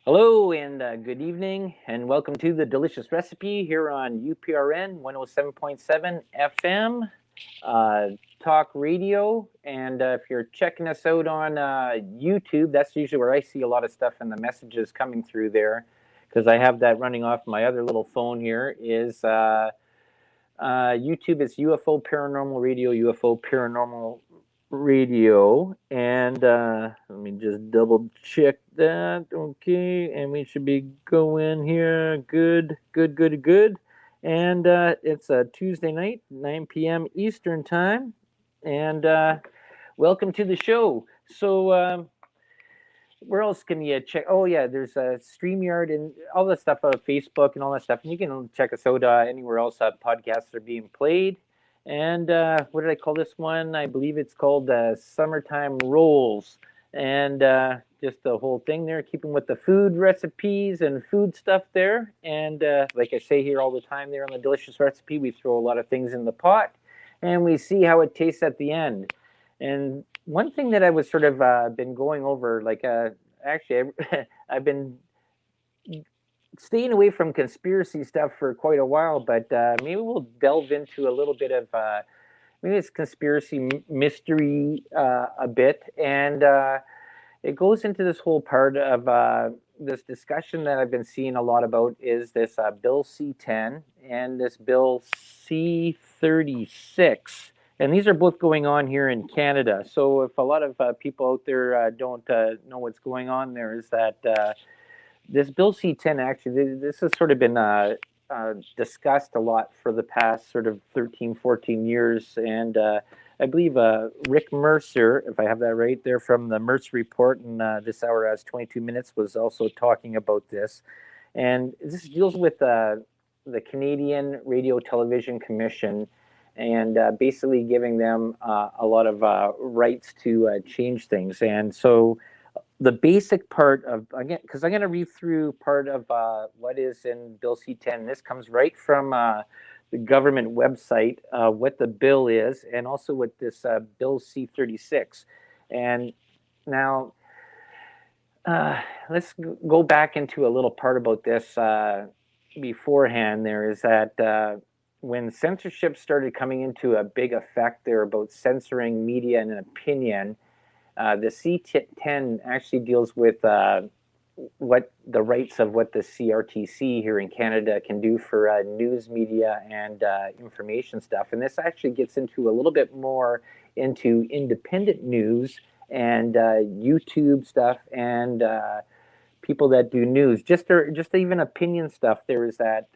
Hello and good evening, and welcome to the Delicious Recipe here on UPRN 107.7 FM Talk Radio. And if you're checking us out on YouTube, that's usually where I see a lot of stuff and the messages coming through there because I have that running off my other little phone here. YouTube is UFO Paranormal Radio, UFO Paranormal Radio, and let me just double check that. Okay, and we should be going here. Good. And it's a Tuesday night, 9 p.m. Eastern time, and welcome to the show. So, where else can you check? Oh yeah, there's a StreamYard and all that stuff on Facebook and all that stuff. And you can check us out anywhere else podcasts are being played. And what did I call this one? I believe it's called Summertime Rolls. And just the whole thing there, keeping with the food recipes and food stuff there. And like I say here all the time there on the Delicious Recipe, we throw a lot of things in the pot and we see how it tastes at the end. And one thing that I was sort of been going over, like actually, I've been staying away from conspiracy stuff for quite a while, but maybe we'll delve into a little bit of maybe it's conspiracy mystery a bit, and it goes into this whole part of this discussion that I've been seeing a lot about is this Bill C-10 and this Bill C-36. And these are both going on here in Canada. So if a lot of people out there don't know what's going on there, is that this Bill C-10 actually, this has sort of been discussed a lot for the past sort of 13, 14 years. And I believe Rick Mercer, if I have that right there from the Mercer Report, and this hour has 22 minutes, was also talking about this. And this deals with the Canadian Radio Television Commission and basically giving them a lot of rights to change things. And so the basic part of, again, because I'm going to read through part of what is in Bill C-10. This comes right from the government website, what the bill is, and also what this Bill C-36. And now let's go back into a little part about this beforehand. There is that when censorship started coming into a big effect there about censoring media and opinion, the C-10 actually deals with what the rights of what the CRTC here in Canada can do for news media and information stuff. And this actually gets into a little bit more into independent news and YouTube stuff and people that do news, just even opinion stuff. There is that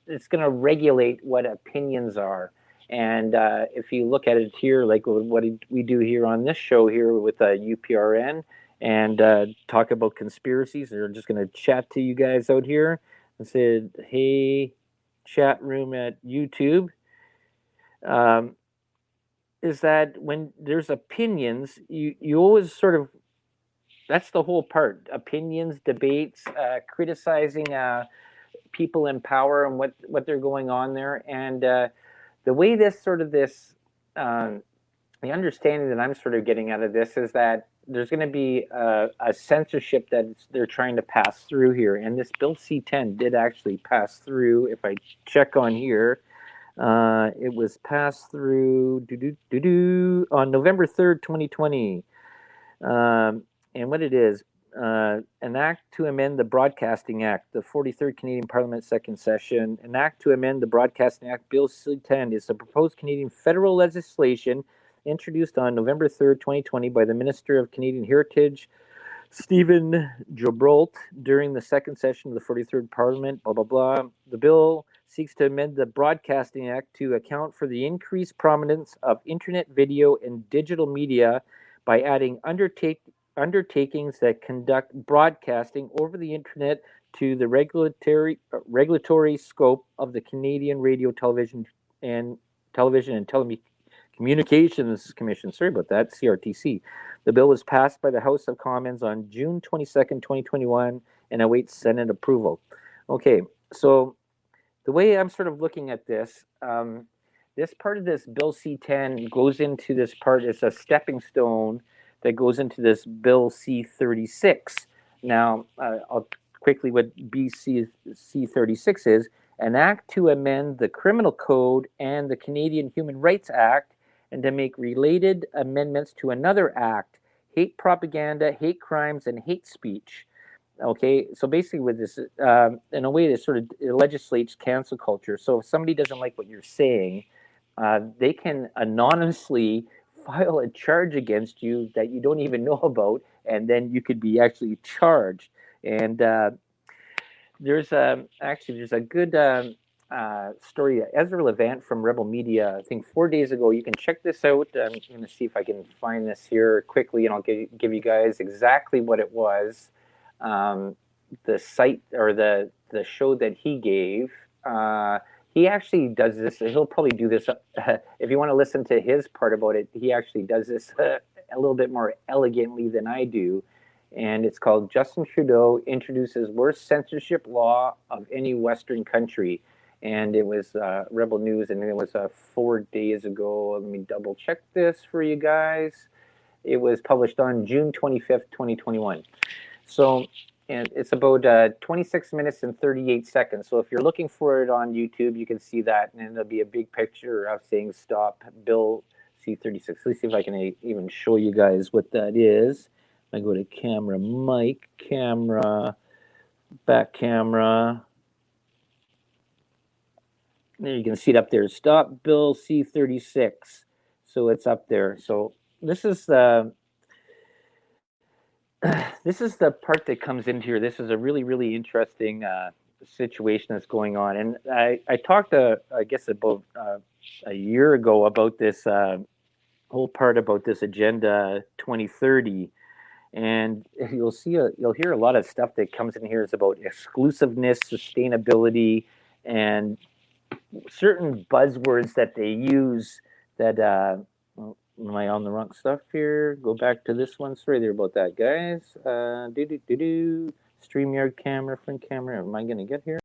it's going to regulate what opinions are. And if you look at it here, like what we do here on this show here with UPRN and talk about conspiracies, they're just going to chat to you guys out here and say, hey, chat room at YouTube. Is that when there's opinions, you always sort of, that's the whole part. Opinions, debates, criticizing people in power and what they're going on there. And the way this the understanding that I'm sort of getting out of this is that there's going to be a censorship that they're trying to pass through here. And this Bill C-10 did actually pass through. If I check on here, it was passed through on November 3rd, 2020. And what it is, an act to amend the Broadcasting Act, the 43rd Canadian Parliament second session. An act to amend the Broadcasting Act, Bill C-10, is a proposed Canadian federal legislation introduced on November 3rd, 2020 by the Minister of Canadian Heritage, Stephen Guilbeault, during the second session of the 43rd Parliament, blah, blah, blah. The bill seeks to amend the Broadcasting Act to account for the increased prominence of internet video and digital media by adding undertakings that conduct broadcasting over the internet to the regulatory scope of the Canadian Radio, Television and Telecommunications Commission. Sorry about that, CRTC. The bill was passed by the House of Commons on June 22nd, 2021, and awaits Senate approval. Okay, so the way I'm sort of looking at this, this part of this Bill C-10 goes into this part. It's a stepping stone that goes into this Bill C-36. Now, I'll quickly what BC 36 is: an act to amend the Criminal Code and the Canadian Human Rights Act, and to make related amendments to another act: hate propaganda, hate crimes, and hate speech. Okay, so basically, with this, in a way, this sort of legislates cancel culture. So if somebody doesn't like what you're saying, they can anonymously file a charge against you that you don't even know about, and then you could be actually charged. And there's a good story. Ezra Levant from Rebel Media, I think 4 days ago. You can check this out. I'm going to see if I can find this here quickly, and I'll give you guys exactly what it was. The site or the show that he gave. He actually does this. He'll probably do this if you want to listen to his part about it. He actually does this a little bit more elegantly than I do, and it's called "Justin Trudeau Introduces Worst Censorship Law of Any Western Country." And it was Rebel News, and it was 4 days ago. Let me double check this for you guys. It was published on June 25th, 2021. So, and it's about 26 minutes and 38 seconds. So if you're looking for it on YouTube, you can see that, and there'll be a big picture of saying "Stop Bill C-36." Let's see if I can even show you guys what that is. I go to camera, mic, camera, back camera. There you can see it up there. "Stop Bill C-36." So it's up there. So this is this is the part that comes into here. This is a really, really interesting situation that's going on. And I talked, I guess, about a year ago about this whole part about this Agenda 2030. And you'll hear a lot of stuff that comes in here is about exclusiveness, sustainability, and certain buzzwords that they use that well, am I on the wrong stuff here? Go back to this one. Sorry there about that, guys. StreamYard camera, front camera. Am I gonna get here?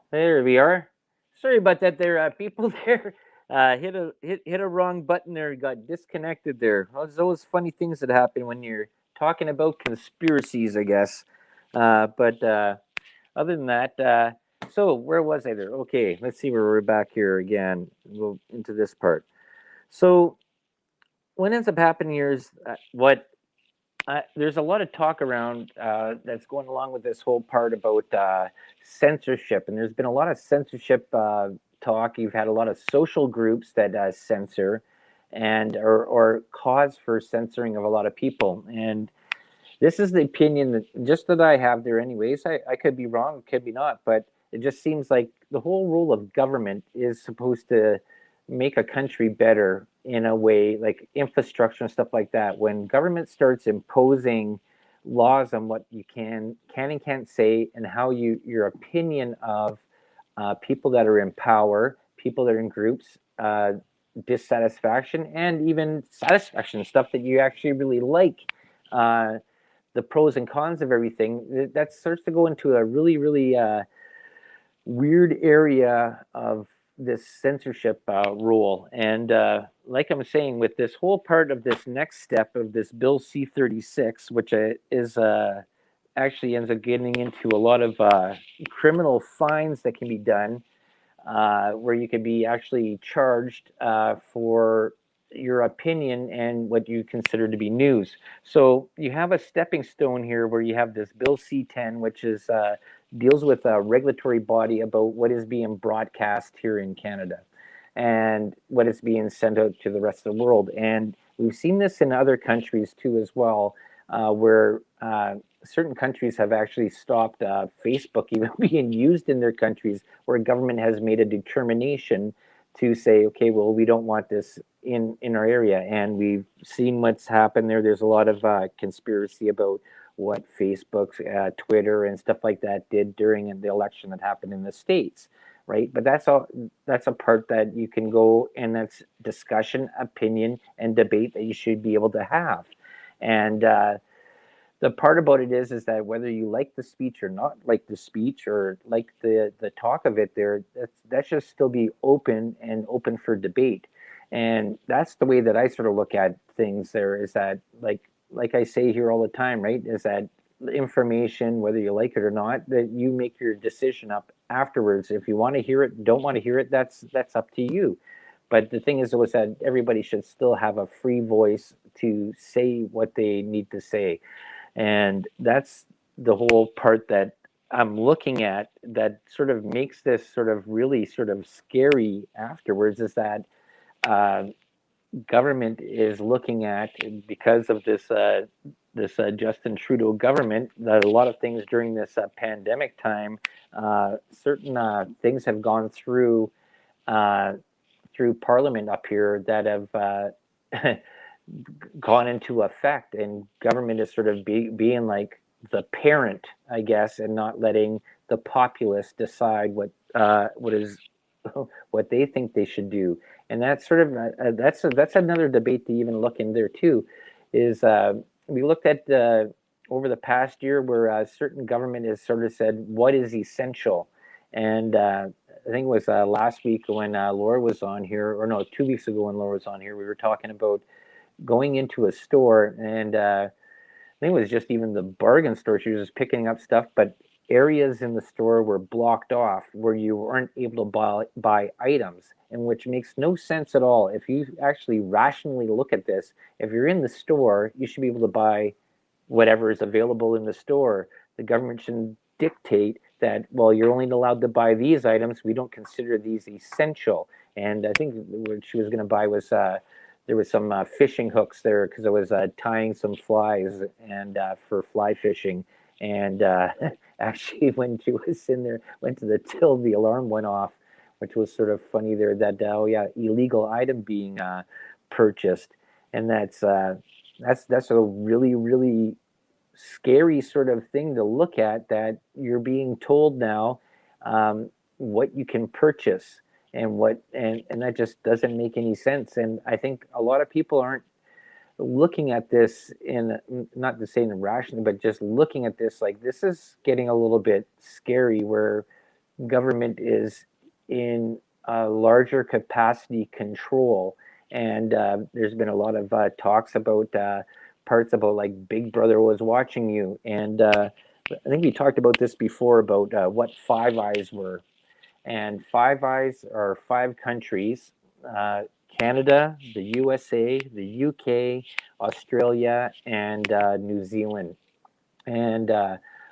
There we are. Sorry about that. There, people there hit a wrong button there. Got disconnected there. Those funny things that happen when you're talking about conspiracies, I guess. But other than that, so where was I there? Okay, let's see where we're back here again. We'll into this part. So what ends up happening here is what there's a lot of talk around that's going along with this whole part about censorship, and there's been a lot of censorship talk. You've had a lot of social groups that censor and or cause for censoring of a lot of people. And this is the opinion that just that I have there. Anyways, I could be wrong, could be not, but it just seems like the whole role of government is supposed to make a country better in a way, like infrastructure and stuff like that. When government starts imposing laws on what you can and can't say, and how your opinion of people that are in power, people that are in groups, dissatisfaction, and even satisfaction, stuff that you actually really like. The pros and cons of everything, that starts to go into a really, really weird area of this censorship rule. And like I'm saying, with this whole part of this next step of this Bill C-36, which is actually ends up getting into a lot of criminal fines that can be done, where you could be actually charged for your opinion and what you consider to be news. So you have a stepping stone here where you have this Bill C-10, which is deals with a regulatory body about what is being broadcast here in Canada and what is being sent out to the rest of the world. And we've seen this in other countries too as well, where certain countries have actually stopped Facebook even being used in their countries, where government has made a determination to say, okay, well, we don't want this in our area. And we've seen what's happened there. There's a lot of conspiracy about what Facebook, Twitter, and stuff like that did during the election that happened in the States, right? But that's a part that you can go, and that's discussion, opinion, and debate that you should be able to have. And the part about it is that whether you like the speech or not like the speech, or like the talk of it there, that should still be open and open for debate. And that's the way that I sort of look at things there, is that like I say here all the time, right, is that information, whether you like it or not, that you make your decision up afterwards. If you want to hear it, don't want to hear it, that's up to you. But the thing is, though, is that everybody should still have a free voice to say what they need to say. And that's the whole part that I'm looking at, that sort of makes this sort of really sort of scary afterwards, is that uh, government is looking at, because of this Justin Trudeau government, that a lot of things during this pandemic time, certain things have gone uh, through Parliament up here that have gone into effect, and government is sort of being like the parent, I guess, and not letting the populace decide what is what they think they should do. And that's sort of that's another debate to even look in there too. Is we looked at over the past year, where certain government has sort of said what is essential, and I think it was last week when Laura was on here, or no, 2 weeks ago when Laura was on here, we were talking about going into a store, and I think it was just even the bargain store. She was just picking up stuff, but areas in the store were blocked off where you weren't able to buy items, and which makes no sense at all. If you actually rationally look at this, if you're in the store, you should be able to buy whatever is available in the store. The government shouldn't dictate that, well, you're only allowed to buy these items. We don't consider these essential. And I think what she was going to buy was there was some fishing hooks there, because I was tying some flies and for fly fishing. And actually, when she was in there, went to the till, the alarm went off, which was sort of funny there. That oh yeah, illegal item being purchased, and that's a really, really scary sort of thing to look at, that you're being told now what you can purchase, and and that just doesn't make any sense. And I think a lot of people aren't looking at this in, not to say irrationally, but just looking at this like, this is getting a little bit scary, where government is in a larger capacity control. And there's been a lot of talks about parts about like Big Brother was watching you. And I think we talked about this before about what Five Eyes were. And Five Eyes are five countries: uh, Canada, the USA, the UK, Australia, and New Zealand. And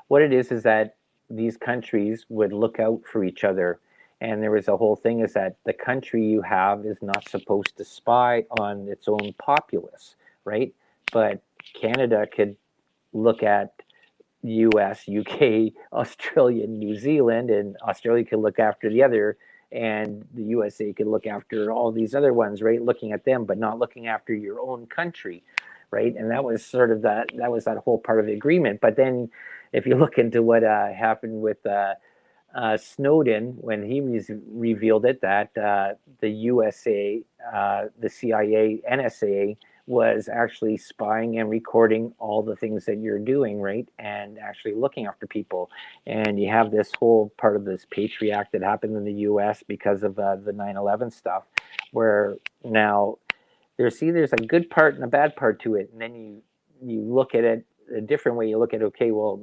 what it is that these countries would look out for each other. And there was a whole thing is that the country you have is not supposed to spy on its own populace, right? But Canada could look at US, UK, Australia, New Zealand, and Australia could look after the other, and the USA could look after all these other ones, right? Looking at them, but not looking after your own country, right? And that was sort of that was that whole part of the agreement. But then, if you look into what happened with Snowden when he revealed it that the USA, the CIA, NSA was actually spying and recording all the things that you're doing, right? And actually looking after people. And you have this whole part of this Patriot Act that happened in the US because of the 9/11 stuff, where now there's a good part and a bad part to it. And then you look at it a different way. You look at, okay, well,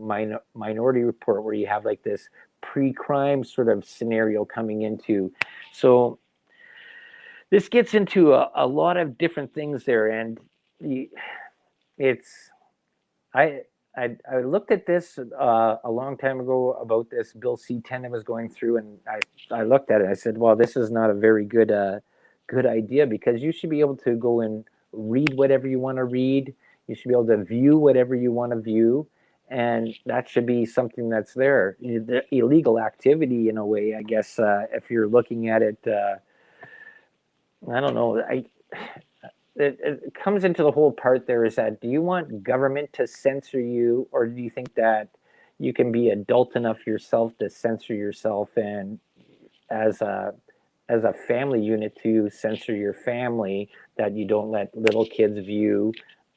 Minority Report, where you have like this pre-crime sort of scenario coming into. So this gets into a lot of different things there, and it's I I looked at this a long time ago about this Bill C-10 I was going through, and I looked at it. I said, well, this is not a very good idea, because you should be able to go and read whatever you want to read. You should be able to view whatever you want to view, and that should be something that's there. The illegal activity, in a way, I guess, if you're looking at it. I don't know. It comes into the whole part there is that, do you want government to censor you, or do you think that you can be adult enough yourself to censor yourself, and as a family unit to censor your family, that you don't let little kids view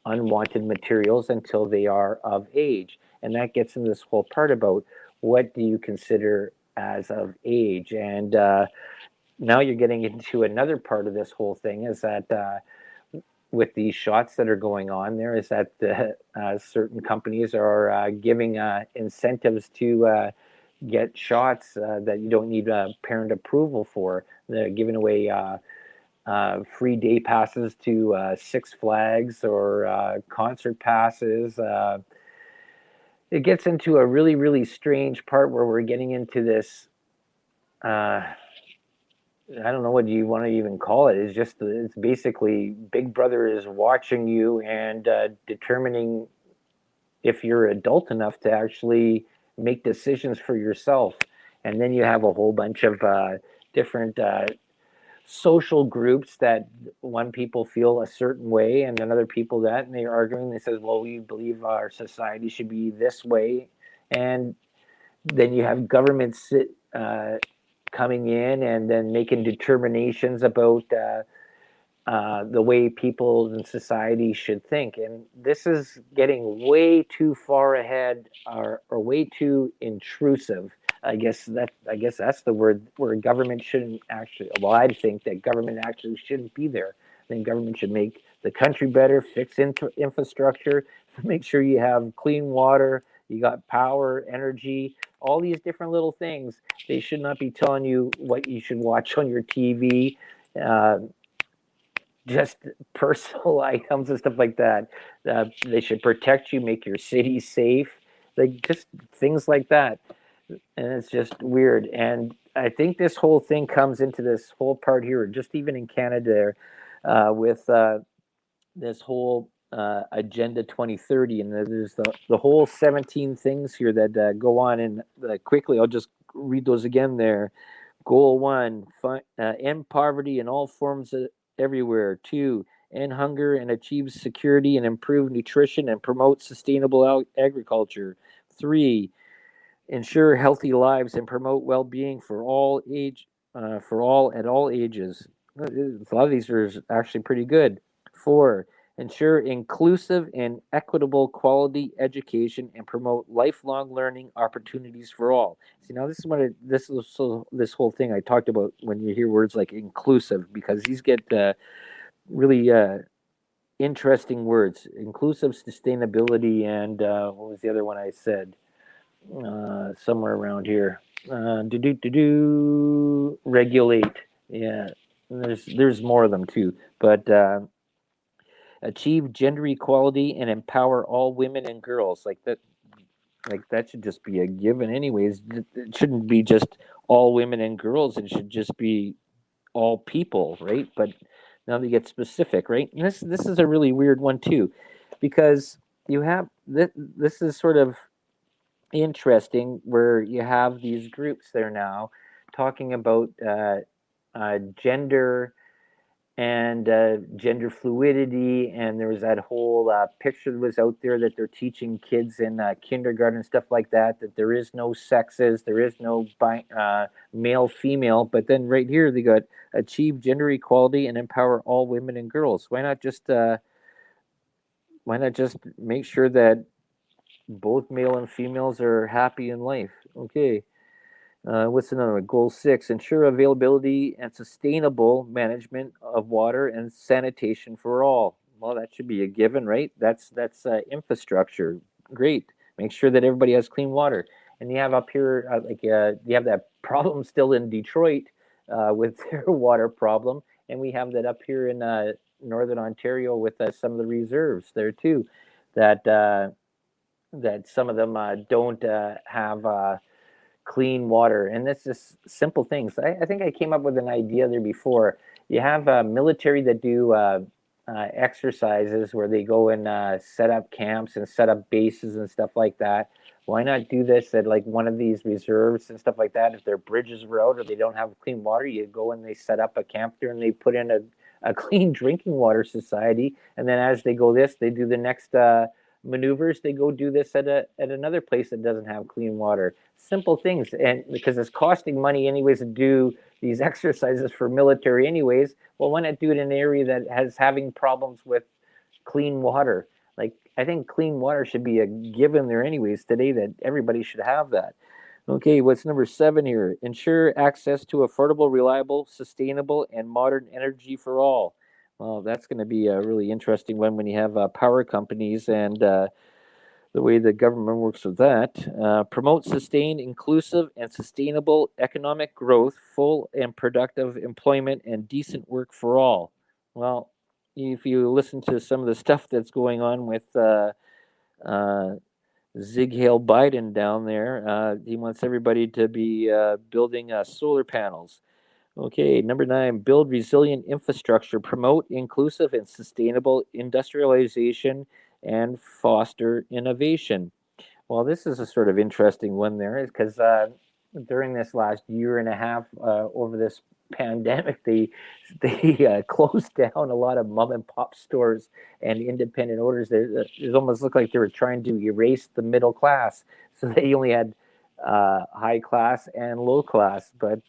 unwanted materials until they are of age? And that gets into this whole part about what do you consider as of age. And now you're getting into another part of this whole thing is that with these shots that are going on there is that certain companies are giving incentives to get shots that you don't need parent approval for. They're giving away free day passes to Six Flags, or concert passes. It gets into a really, really strange part where we're getting into this. I don't know what you want to even call it. It's basically Big Brother is watching you and determining if you're adult enough to actually make decisions for yourself. And then you have a whole bunch of different social groups that one people feel a certain way and another people that, and they're arguing. They says, well, we believe our society should be this way. And then you have governments coming in and then making determinations about the way people in society should think. And this is getting way too far ahead, or way too intrusive. I guess that's the word, where government shouldn't actually. Well, I think that government actually shouldn't be there. I think government should make the country better, fix infrastructure, make sure you have clean water, you got power, energy, all these different little things. They should not be telling you what you should watch on your TV. Uh, just personal items and stuff like that. They should protect you, make your city safe, like just things like that. And it's just weird. And I think this whole thing comes into this whole part here, just even in Canada, with this whole Agenda 2030, and there's the whole 17 things here that go on. And quickly, I'll just read those again there. Goal 1, end poverty in all forms everywhere. 2, end hunger and achieve security and improve nutrition and promote sustainable agriculture. 3, ensure healthy lives and promote well-being for all at all ages. A lot of these are actually pretty good. 4, ensure inclusive and equitable quality education, and promote lifelong learning opportunities for all. See, now this is what this whole thing I talked about when you hear words like inclusive, because these get really interesting words: inclusive, sustainability, and what was the other one I said? Somewhere around here. Regulate. Yeah, and there's more of them too, but achieve gender equality and empower all women and girls. Like that should just be a given, anyways. It shouldn't be just all women and girls. It should just be all people, right? But now they get specific, right? And this is a really weird one too, because you have this is sort of interesting where you have these groups there now talking about gender and gender fluidity, and there was that whole picture that was out there that they're teaching kids in kindergarten and stuff like that, that there is no sexes, there is no male female. But then right here they got achieve gender equality and empower all women and girls. Why not just make sure that both male and females are happy in life? Okay. What's another one? Goal 6: ensure availability and sustainable management of water and sanitation for all. Well, that should be a given, right? That's infrastructure. Great. Make sure that everybody has clean water. And you have up here, you have that problem still in Detroit with their water problem, and we have that up here in northern Ontario with some of the reserves there too. That that some of them don't have clean water. And that's just simple things. I think I came up with an idea there before. You have military that do exercises where they go and set up camps and set up bases and stuff like that. Why not do this at like one of these reserves and stuff like that? If their bridges were out or they don't have clean water, you go and they set up a camp there and they put in a clean drinking water society. And then as they go this, they do the next maneuvers. They go do this at another place that doesn't have clean water. Simple things, and because it's costing money anyways to do these exercises for military anyways, well, why not do it in an area that has having problems with clean water? Like, I think clean water should be a given there anyways today, that everybody should have that. Okay, what's number 7 here? Ensure access to affordable, reliable, sustainable, and modern energy for all. Well, that's going to be a really interesting one when you have power companies and the way the government works with that. Promote sustained, inclusive, and sustainable economic growth, full and productive employment, and decent work for all. Well, if you listen to some of the stuff that's going on with uh, Zig Hale Biden down there, he wants everybody to be building solar panels. Okay, number 9: build resilient infrastructure, promote inclusive and sustainable industrialization, and foster innovation. Well, this is a sort of interesting one there, because during this last year and a half over this pandemic, they closed down a lot of mom and pop stores and independent owners. It almost looked like they were trying to erase the middle class, so they only had high class and low class, but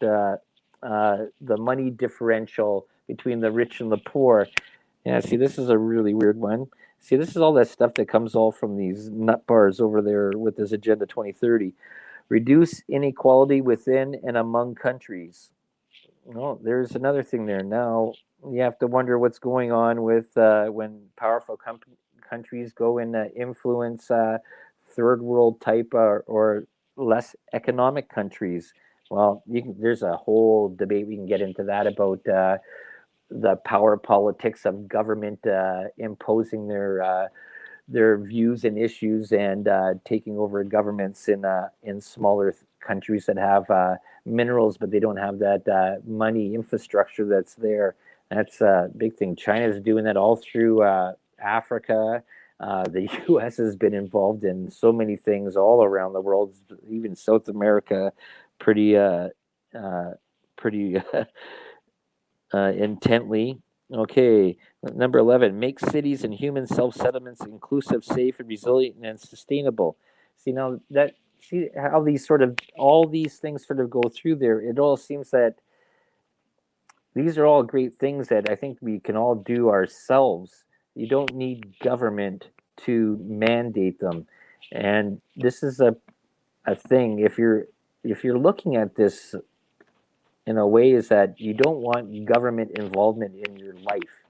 the money differential between the rich and the poor. Yeah, see, this is a really weird one. See, this is all that stuff that comes all from these nut bars over there with this Agenda 2030. Reduce inequality within and among countries. Well, there's another thing there. Now, you have to wonder what's going on with when powerful countries go and influence third world type or less economic countries. Well, there's a whole debate we can get into that about the power politics of government imposing their views and issues and taking over governments in smaller countries that have minerals, but they don't have that money infrastructure that's there. That's a big thing. China's doing that all through Africa. The U.S. has been involved in so many things all around the world, even South America, pretty pretty intently. Okay, number 11: make cities and human self settlements inclusive, safe, and resilient and sustainable. See, now that see how these sort of all these things sort of go through there. It all seems that these are all great things that I think we can all do ourselves. You don't need government to mandate them. And this is a thing. If you're looking at this in a way, is that you don't want government involvement in your life.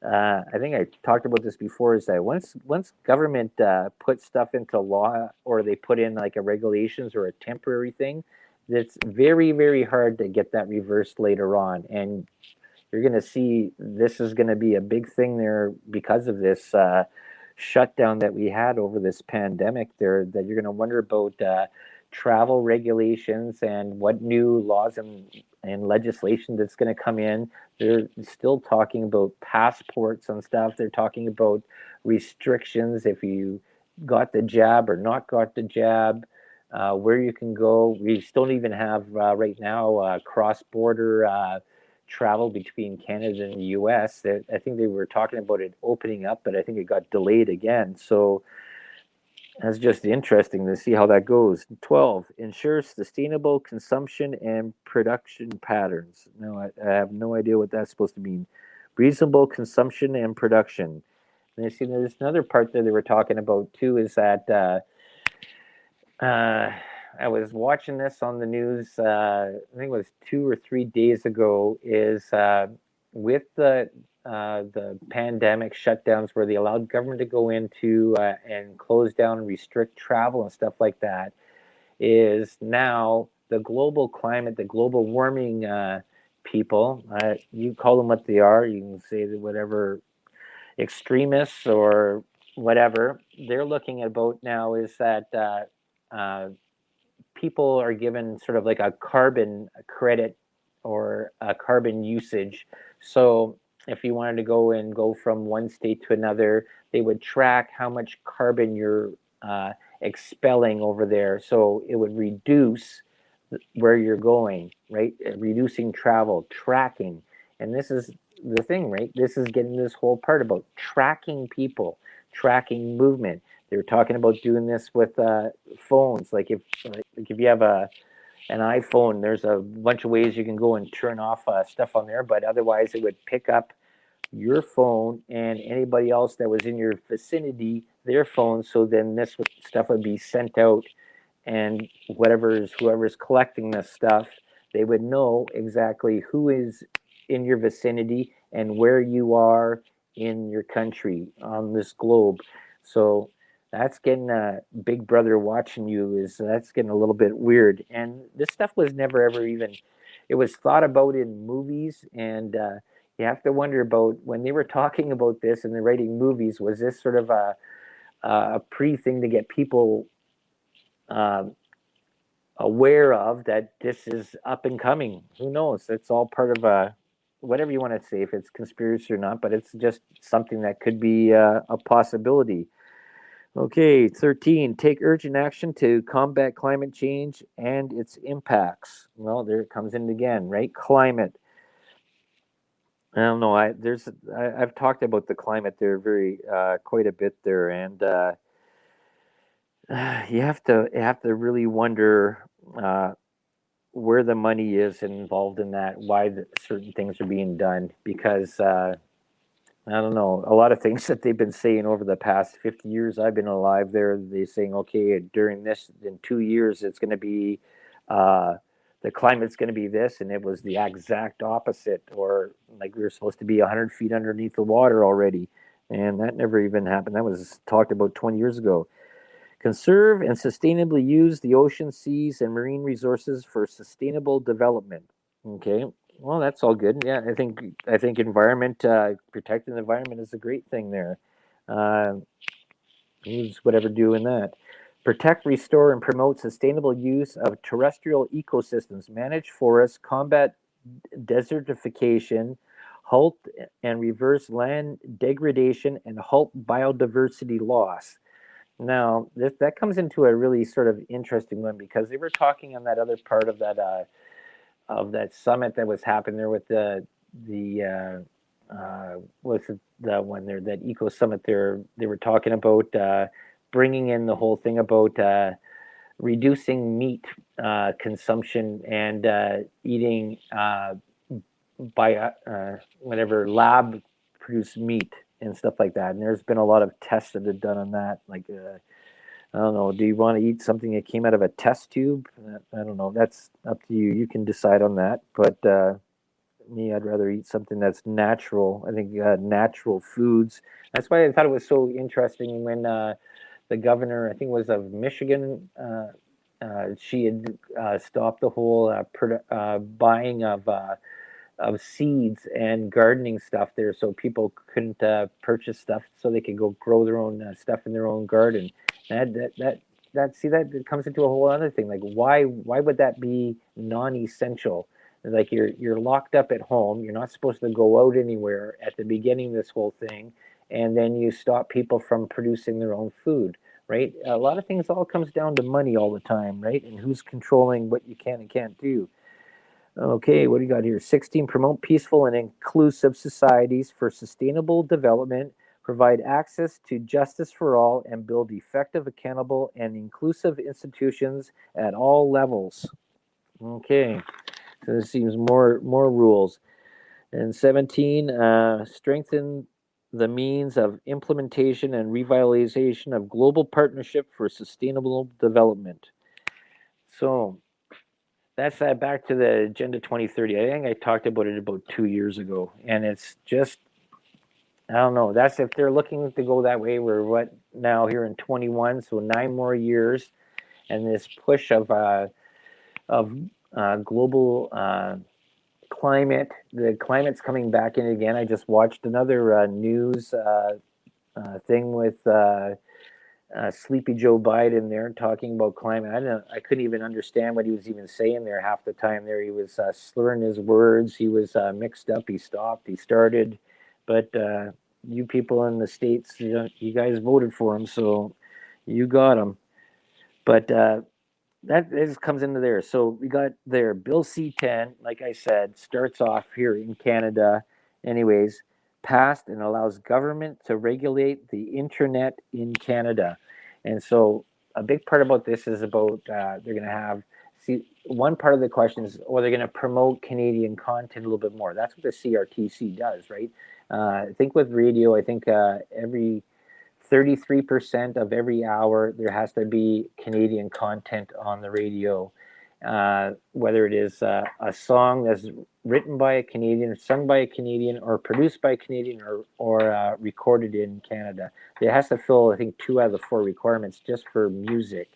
I think I talked about this before. Is that once government puts stuff into law, or they put in like a regulations or a temporary thing, it's very very hard to get that reversed later on. And you're going to see this is going to be a big thing there because of this shutdown that we had over this pandemic. There, that you're going to wonder about travel regulations and what new laws and legislation that's going to come in. They're still talking about passports and stuff. They're talking about restrictions if you got the jab or not got the jab. Where you can go. We still don't even have right now cross-border travel between Canada and the U.S. I think they were talking about it opening up, but I think it got delayed again. So that's just interesting to see how that goes. 12, ensures sustainable consumption and production patterns. No, I have no idea what that's supposed to mean. Reasonable consumption and production. And I see there's another part that they were talking about too, is that I was watching this on the news. I think it was 2 or 3 days ago. Is with the pandemic shutdowns, where they allowed government to go into and close down and restrict travel and stuff like that. Is now the global climate, the global warming people. You call them what they are. You can say that whatever extremists or whatever they're looking at about now is that. People are given sort of like a carbon credit or a carbon usage. So if you wanted to go from one state to another, they would track how much carbon you're expelling over there. So it would reduce where you're going, right? Reducing travel, tracking. And this is the thing, right? This is getting this whole part about tracking people, tracking movement. They were talking about doing this with phones. Like if you have an iPhone, there's a bunch of ways you can go and turn off stuff on there, but otherwise it would pick up your phone and anybody else that was in your vicinity, their phone. So then stuff would be sent out, and whoever's collecting this stuff, they would know exactly who is in your vicinity and where you are in your country on this globe. So that's getting big brother watching you. That's getting a little bit weird. And this stuff was never ever even, it was thought about in movies. And you have to wonder about when they were talking about this and they're writing movies, was this sort of a pre thing to get people uh, aware of that this is up and coming? Who knows? It's all part of a, whatever you want to say, if it's conspiracy or not, but it's just something that could be a possibility. Okay, 13, take urgent action to combat climate change and its impacts. Well, there it comes in again, right? Climate. I don't know. I've talked about the climate there very quite a bit there, and you have to really wonder where the money is involved in that, why certain things are being done, because I don't know, a lot of things that they've been saying over the past 50 years I've been alive. They're saying, okay, during this, in 2 years, it's going to be, uh, the climate's going to be this, and it was the exact opposite, or like we were supposed to be 100 feet underneath the water already, and that never even happened. That was talked about 20 years ago. Conserve and sustainably use the ocean, seas, and marine resources for sustainable development. Okay, well, that's all good. Yeah, I think environment, protecting the environment is a great thing there. Uh, Who's whatever doing that? Protect, restore, and promote sustainable use of terrestrial ecosystems. Manage forests. Combat desertification. Halt and reverse land degradation, and halt biodiversity loss. Now, that comes into a really sort of interesting one, because they were talking on that other part of that summit that was happening there with what's the one there, that eco summit there. They were talking about bringing in the whole thing about reducing meat consumption and eating by whatever lab produced meat. and stuff like that. And there's been a lot of tests that have done on that. Like, I don't know, do you want to eat something that came out of a test tube? I don't know. That's up to you. You can decide on that. But me, I'd rather eat something that's natural. I think natural foods. That's why I thought it was so interesting when the governor, I think it was of Michigan, she had stopped the whole buying of seeds and gardening stuff there, so people couldn't purchase stuff, so they could go grow their own stuff in their own garden. And that see that it comes into a whole other thing. Like, why would that be non-essential? Like, you're locked up at home. You're not supposed to go out anywhere at the beginning of this whole thing, and then you stop people from producing their own food. Right? A lot of things all comes down to money all the time, right? And who's controlling what you can and can't do. Okay, what do you got here? 16, promote peaceful and inclusive societies for sustainable development, provide access to justice for all, and build effective, accountable, and inclusive institutions at all levels. Okay, so this seems more rules. And 17, strengthen the means of implementation and revitalization of global partnership for sustainable development. So that's back to the Agenda 2030. I think I talked about it about 2 years ago, and it's just, I don't know. That's if they're looking to go that way. We're what now here in 21, so 9 more years, and this push of global climate. The climate's coming back in again. I just watched another news thing with Sleepy Joe Biden there talking about climate. I couldn't even understand what he was even saying there half the time. There, he was slurring his words. He was mixed up. He stopped. He started. But you people in the states, you guys voted for him, so you got him. But that this comes into there. So we got there. Bill C-10, like I said, starts off here in Canada, anyways, passed and allows government to regulate the internet in Canada. And so a big part about this is about they're going to have, see, one part of the question is, they're going to promote Canadian content a little bit more. That's what the CRTC does, right? I think with radio, I think every 33% of every hour there has to be Canadian content on the radio, whether it is a song that's written by a Canadian, sung by a Canadian, or produced by a Canadian, or recorded in Canada. It has to fill, I think, 2 out of the 4 requirements just for music.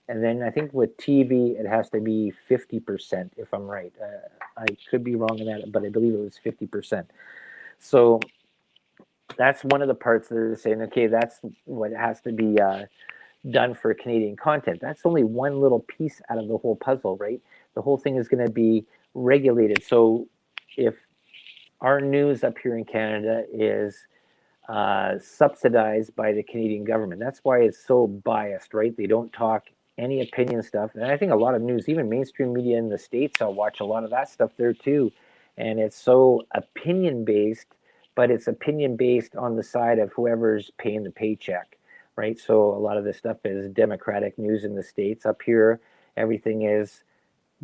And then I think with TV, it has to be 50%, if I'm right. I could be wrong on that, but I believe it was 50%. So that's one of the parts that they're saying, okay, that's what has to be done for Canadian content. That's only one little piece out of the whole puzzle, right? The whole thing is going to be regulated. So if our news up here in Canada is subsidized by the Canadian government, that's why it's so biased, right? They don't talk any opinion stuff. And I think a lot of news, even mainstream media in the States, I'll watch a lot of that stuff there too. And it's so opinion based, but it's opinion based on the side of whoever's paying the paycheck, right? So a lot of this stuff is Democratic news in the States. Up here, everything is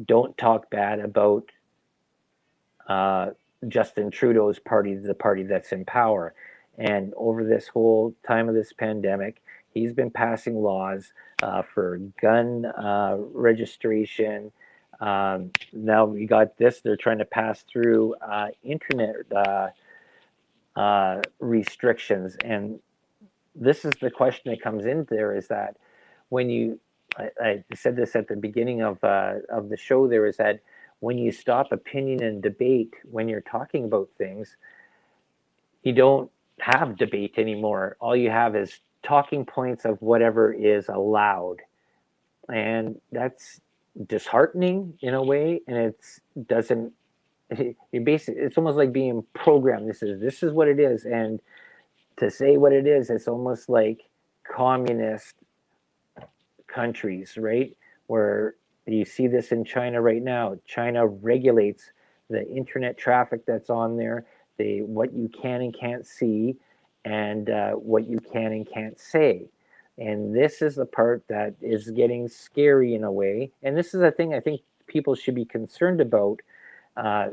don't talk bad about Justin Trudeau's party, the party that's in power. And over this whole time of this pandemic, he's been passing laws for gun registration. Now we got this, they're trying to pass through internet restrictions. And this is the question that comes in there, is that when you, I said this at the beginning of the show there, is that when you stop opinion and debate, when you're talking about things, you don't have debate anymore. All you have is talking points of whatever is allowed. And that's disheartening in a way. And it's doesn't, you basically, it's almost like being programmed. This is what it is. And to say what it is, it's almost like communist countries, right? Where you see this in China right now. China regulates the internet traffic that's on there, what you can and can't see, and what you can and can't say. And this is the part that is getting scary in a way. And this is a thing I think people should be concerned about,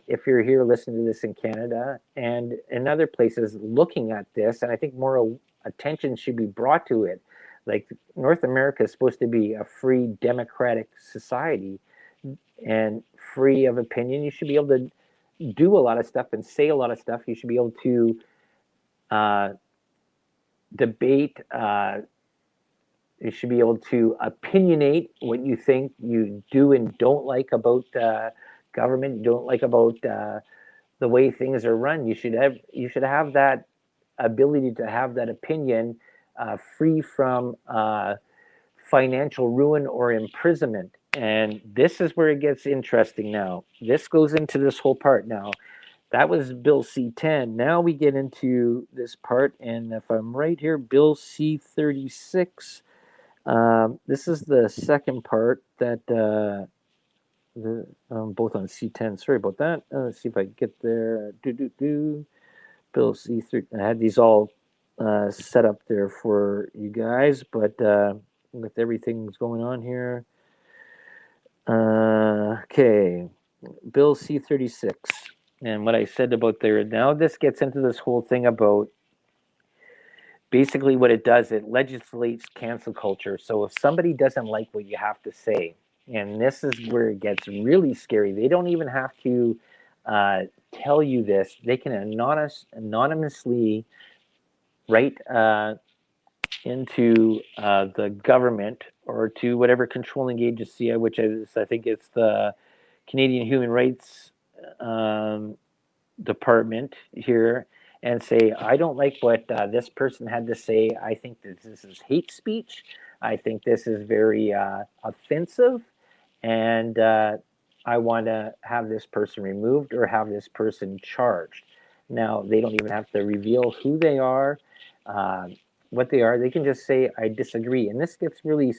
if you're here listening to this in Canada and in other places looking at this, and I think more attention should be brought to it. Like North America is supposed to be a free democratic society and free of opinion. You should be able to do a lot of stuff and say a lot of stuff. You should be able to uh, debate. You should be able to opinionate what you think you do and don't like about government. You don't like about the way things are run. You should have that ability to have that opinion, free from financial ruin or imprisonment. And this is where it gets interesting now. This goes into this whole part now. That was Bill C-10. Now we get into this part, and if I'm right here, Bill C-36. This is the second part that both on C-10. Sorry about that. Let's see if I get there. Bill C-3. I had these all set up there for you guys, but with everything's going on here. Okay, Bill C-36. And what I said about there, now this gets into this whole thing about basically what it does, it legislates cancel culture. So if somebody doesn't like what you have to say, and this is where it gets really scary, they don't even have to tell you this. They can anonymously write into the government or to whatever controlling agency, which is, I think it's the Canadian Human Rights Department here, and say, I don't like what this person had to say. I think that this is hate speech. I think this is very offensive, and I want to have this person removed or have this person charged. Now, they don't even have to reveal who they are, uh, what they are. They can just say, I disagree. And this gets really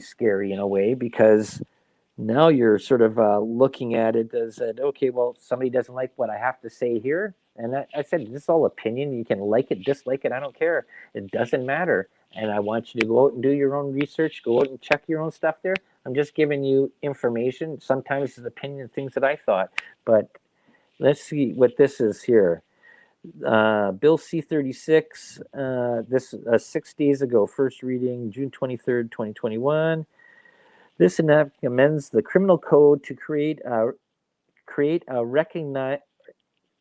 scary in a way, because now you're sort of looking at it as that, okay, well, somebody doesn't like what I have to say here. And I said, this is all opinion. You can like it, dislike it. I don't care. It doesn't matter. And I want you to go out and do your own research, go out and check your own stuff there. I'm just giving you information. Sometimes it's opinion, things that I thought. But let's see what this is here. Bill C-36, this 6 days ago, first reading, June 23rd, 2021. This amends the criminal code to create a recognize.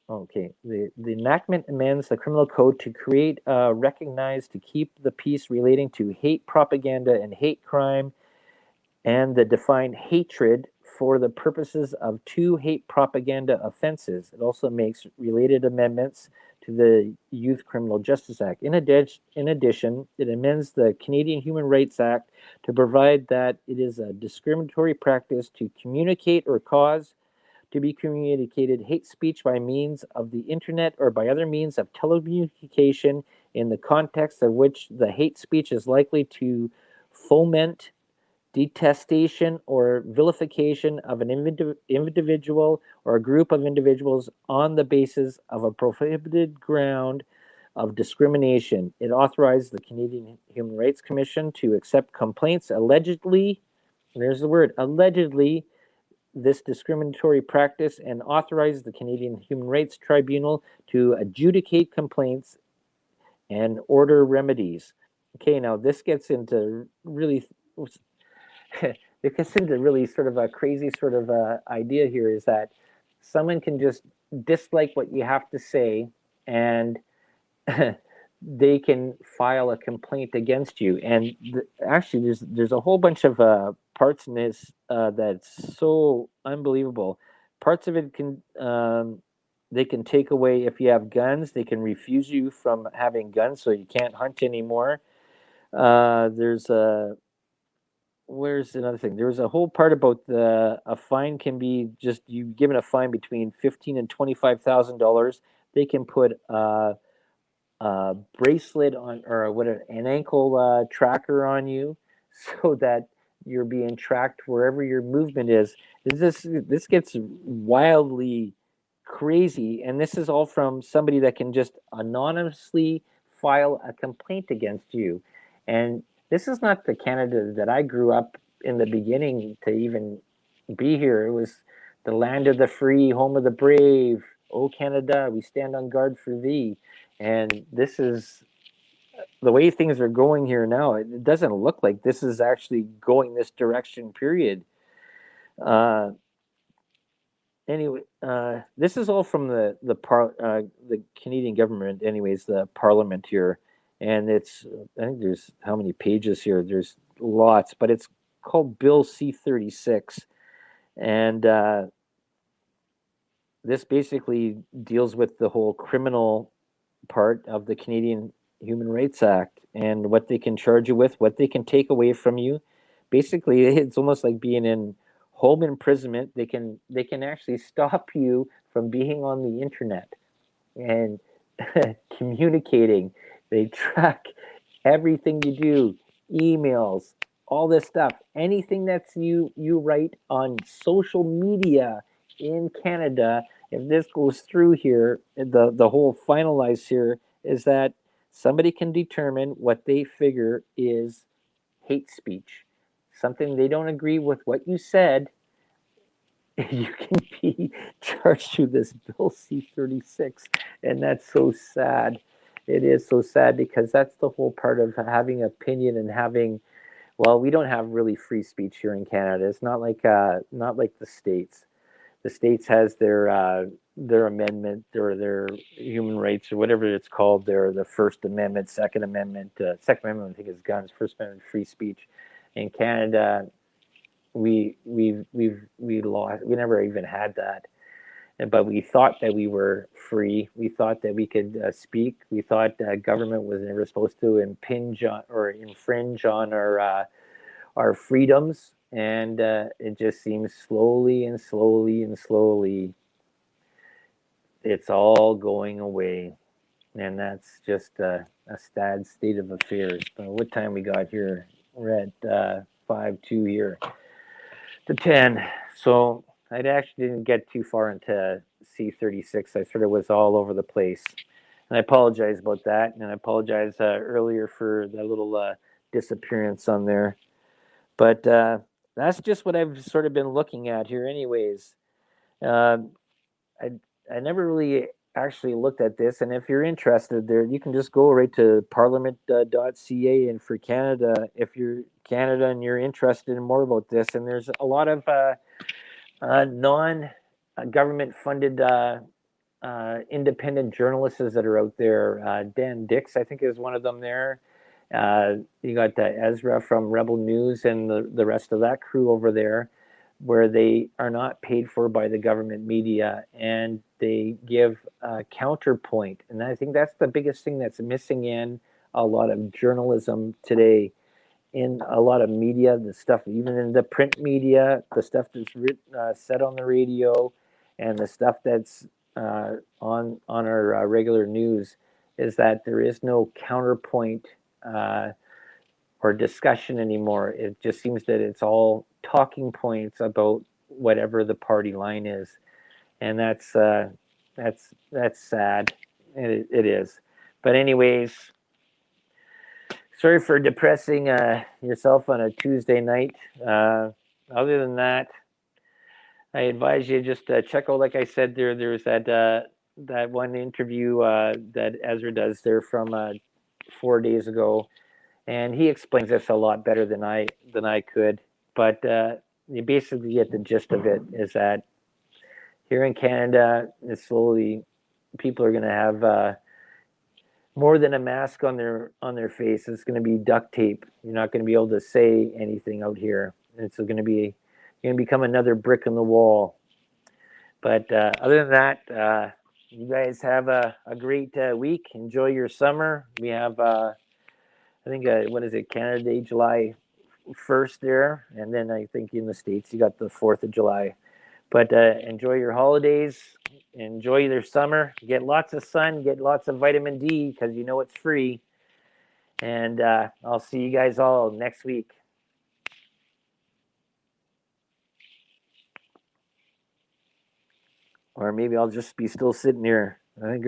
Okay, the enactment amends the criminal code to create recognize to keep the peace relating to hate propaganda and hate crime, and the defined hatred for the purposes of two hate propaganda offenses. It also makes related amendments to the Youth Criminal Justice Act. In addition, it amends the Canadian Human Rights Act to provide that it is a discriminatory practice to communicate or cause to be communicated hate speech by means of the internet or by other means of telecommunication in the context of which the hate speech is likely to foment detestation or vilification of an individual or a group of individuals on the basis of a prohibited ground of discrimination. It authorized the Canadian Human Rights Commission to accept complaints allegedly, there's the word, allegedly, this discriminatory practice, and authorized the Canadian Human Rights Tribunal to adjudicate complaints and order remedies. Okay, now this gets into really it gets into really sort of a crazy sort of idea here, is that someone can just dislike what you have to say, and they can file a complaint against you. And actually, there's a whole bunch of parts in this that's so unbelievable. Parts of it can they can take away if you have guns. They can refuse you from having guns, so you can't hunt anymore. There's a Where's another thing? There was a whole part about a fine can be just you given a fine between $15,000 and $25,000. They can put a bracelet on, or what, an ankle tracker on you, so that you're being tracked wherever your movement is. This gets wildly crazy, and this is all from somebody that can just anonymously file a complaint against you. And this is not the Canada that I grew up in the beginning to even be here. It was the land of the free, home of the brave. O Canada, we stand on guard for thee. And this is the way things are going here now. It doesn't look like this is actually going this direction, period. Uh, anyway, this is all from the Canadian government, anyways, the Parliament here, and it's I think there's how many pages here? There's lots, but it's called Bill C-36, and this basically deals with the whole criminal part of the Canadian Human Rights Act and what they can charge you with, what they can take away from you. Basically, it's almost like being in home imprisonment. They can actually stop you from being on the internet and communicating. They track everything you do, emails, all this stuff. Anything that's you write on social media in Canada, if this goes through here, the whole finalized here is that somebody can determine what they figure is hate speech. Something they don't agree with what you said, you can be charged through this Bill C-36, and that's so sad. It is so sad because that's the whole part of having opinion and having. Well, we don't have really free speech here in Canada. It's not like the states. The states has their amendment or their human rights or whatever it's called. The First Amendment, Second Amendment. Second Amendment, I think, is guns. First Amendment, free speech. In Canada, we lost. We never even had that, but we thought that we were free. We thought that we could speak. We thought government was never supposed to impinge on or infringe on our freedoms, and it just seems slowly and slowly and slowly it's all going away, and that's just a sad state of affairs. But what time we got here? We're at 5:02 here to 10. So I actually didn't get too far into C-36. I sort of was all over the place. And I apologize about that. And I apologize earlier for that little disappearance on there. But that's just what I've sort of been looking at here, anyways. Uh, I, I never really actually looked at this. And if you're interested there, you can just go right to parliament.ca. And for Canada, if you're Canada and you're interested in more about this, and there's a lot of non government funded independent journalists that are out there. Dan Dix, I think, is one of them there. You got Ezra from Rebel News and the rest of that crew over there, where they are not paid for by the government media and they give a counterpoint. And I think that's the biggest thing that's missing in a lot of journalism today, in a lot of media, the stuff, even in the print media, the stuff that's said on the radio, and the stuff that's on our regular news, is that there is no counterpoint uh, or discussion anymore. It just seems that it's all talking points about whatever the party line is, and that's sad. It is. But anyways, sorry for depressing yourself on a Tuesday night. Other than that, I advise you just check out, like I said, there's that one interview that Ezra does there from 4 days ago, and he explains this a lot better than I could. But you basically get the gist of it. Is that here in Canada, it's slowly people are going to have more than a mask on their face. It's going to be duct tape. You're not going to be able to say anything out here. It's going to become another brick in the wall. But other than that, you guys have a great week. Enjoy your summer. We have I think what is it, Canada Day, July 1st there, and then I think in the States you got the 4th of July. But enjoy your holidays. Enjoy your summer. Get lots of sun. Get lots of vitamin D because you know it's free. And I'll see you guys all next week. Or maybe I'll just be still sitting here. I think